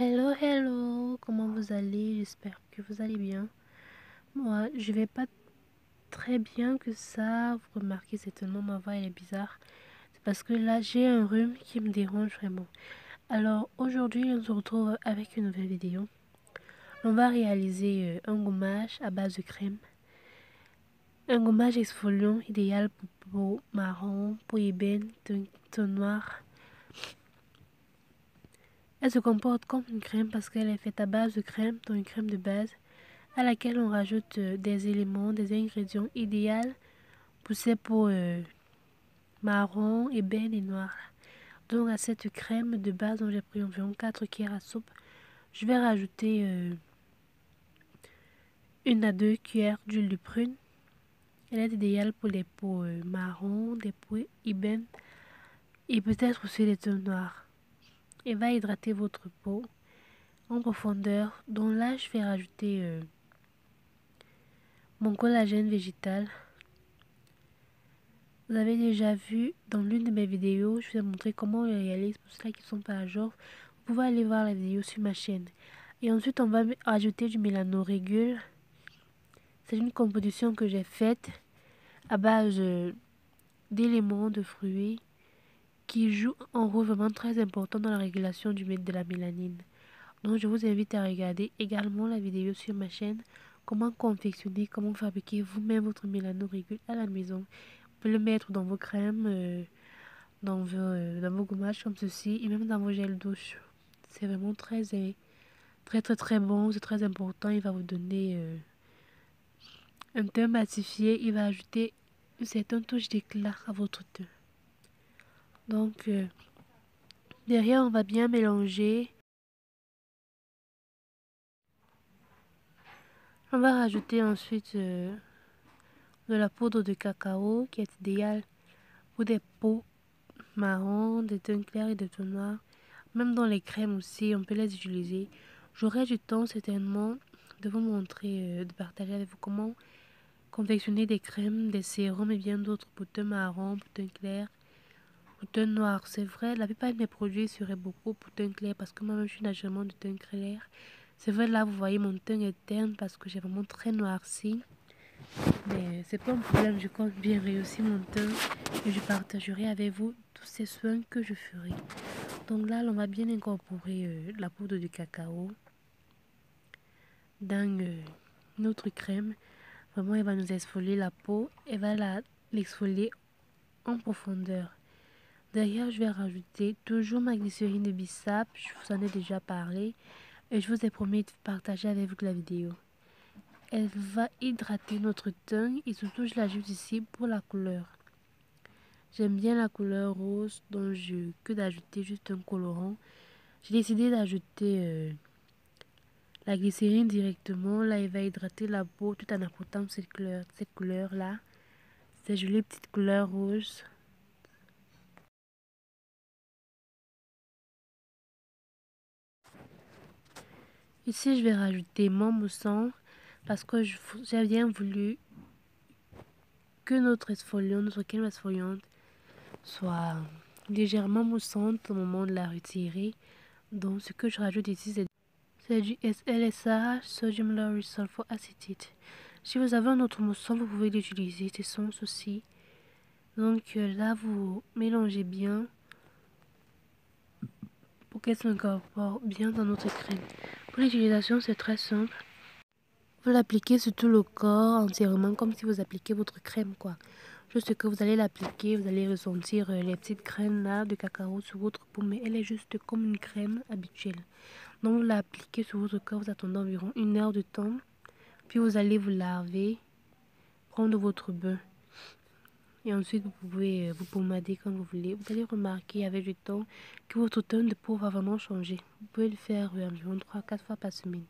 Hello, hello, comment vous allez? J'espère que vous allez bien. Moi, je vais pas très bien que ça. Vous remarquez certainement ma voix elle est bizarre. C'est parce que là, j'ai un rhume qui me dérange vraiment. Alors, aujourd'hui, on se retrouve avec une nouvelle vidéo. On va réaliser un gommage à base de crème. Un gommage exfoliant idéal pour peau marron, peau ébène, teint noir. Elle se comporte comme une crème parce qu'elle est faite à base de crème, dont une crème de base, à laquelle on rajoute des éléments, des ingrédients idéaux pour ces peaux marron, ébène et noire. Donc à cette crème de base dont j'ai pris environ 4 cuillères à soupe, je vais rajouter 1 à 2 cuillères d'huile de prune. Elle est idéale pour les peaux marron, des peaux ébène et peut-être aussi les teintes noires. Elle va hydrater votre peau en profondeur. Donc là, je vais rajouter mon collagène végétal. Vous avez déjà vu dans l'une de mes vidéos, je vous ai montré comment on le réalise. Pour ceux qui ne sont pas à jour, vous pouvez aller voir la vidéo sur ma chaîne. Et ensuite, on va ajouter du mélanorégule. C'est une composition que j'ai faite à base d'éléments de fruits qui jouent un rôle vraiment très important dans la régulation de la mélanine. Donc, je vous invite à regarder également la vidéo sur ma chaîne. Comment confectionner, comment fabriquer vous-même votre mélanorégule à la maison. Vous pouvez le mettre dans vos crèmes, dans vos gommages comme ceci, et même dans vos gels douche. C'est vraiment très bon, c'est très important. Il va vous donner un teint matifié, il va ajouter une certaine touche d'éclat à votre teint. Donc, derrière, on va bien mélanger. On va rajouter ensuite de la poudre de cacao qui est idéale pour des peaux marron, des teints clairs et des teints noirs. Même dans les crèmes aussi, on peut les utiliser. J'aurai du temps certainement de vous montrer, de partager avec vous comment confectionner des crèmes, des sérums et bien d'autres pour teint marron, pour teint clair, pour teint noir. C'est vrai, la plupart de mes produits seraient beaucoup pour teint clair parce que moi-même je suis naturellement de teint clair. C'est vrai, là vous voyez mon teint est terne parce que j'ai vraiment très noirci. Mais c'est pas un problème, je compte bien réussir mon teint et je partagerai avec vous tous ces soins que je ferai. Donc là, on va bien incorporer la poudre de cacao dans notre crème. Vraiment, elle va nous exfolier la peau. Elle va l'exfolier en profondeur. Derrière, je vais rajouter toujours ma glycérine de bissap. Je vous en ai déjà parlé. Et je vous ai promis de partager avec vous la vidéo. Elle va hydrater notre teint. Et surtout, je l'ajoute ici pour la couleur. J'aime bien la couleur rose. Donc, que d'ajouter juste un colorant. J'ai décidé d'ajouter la glycérine directement. Là, elle va hydrater la peau tout en apportant cette couleur-là. Cette jolie petite couleur rouge. Ici, je vais rajouter mon moussant parce que j'ai bien voulu que notre crème exfoliante soit légèrement moussante au moment de la retirer. Donc, ce que je rajoute ici, c'est du SLSA, Sodium Lauryl Sulfur Acetate. Si vous avez un autre moussant, vous pouvez l'utiliser, c'est sans souci. Donc là, vous mélangez bien pour qu'elle s'incorpore bien dans notre crème. Pour l'utilisation, c'est très simple. Vous l'appliquez sur tout le corps entièrement, comme si vous appliquez votre crème, quoi. Juste que vous allez l'appliquer, vous allez ressentir les petites graines là de cacao sur votre peau, mais elle est juste comme une crème habituelle. Donc vous l'appliquez sur votre corps, vous attendez environ 1 heure de temps, puis vous allez vous laver, prendre votre bain. Et ensuite, vous pouvez vous pommader comme vous voulez. Vous allez remarquer avec le temps que votre teint de peau va vraiment changer. Vous pouvez le faire environ 3 à 4 fois par semaine.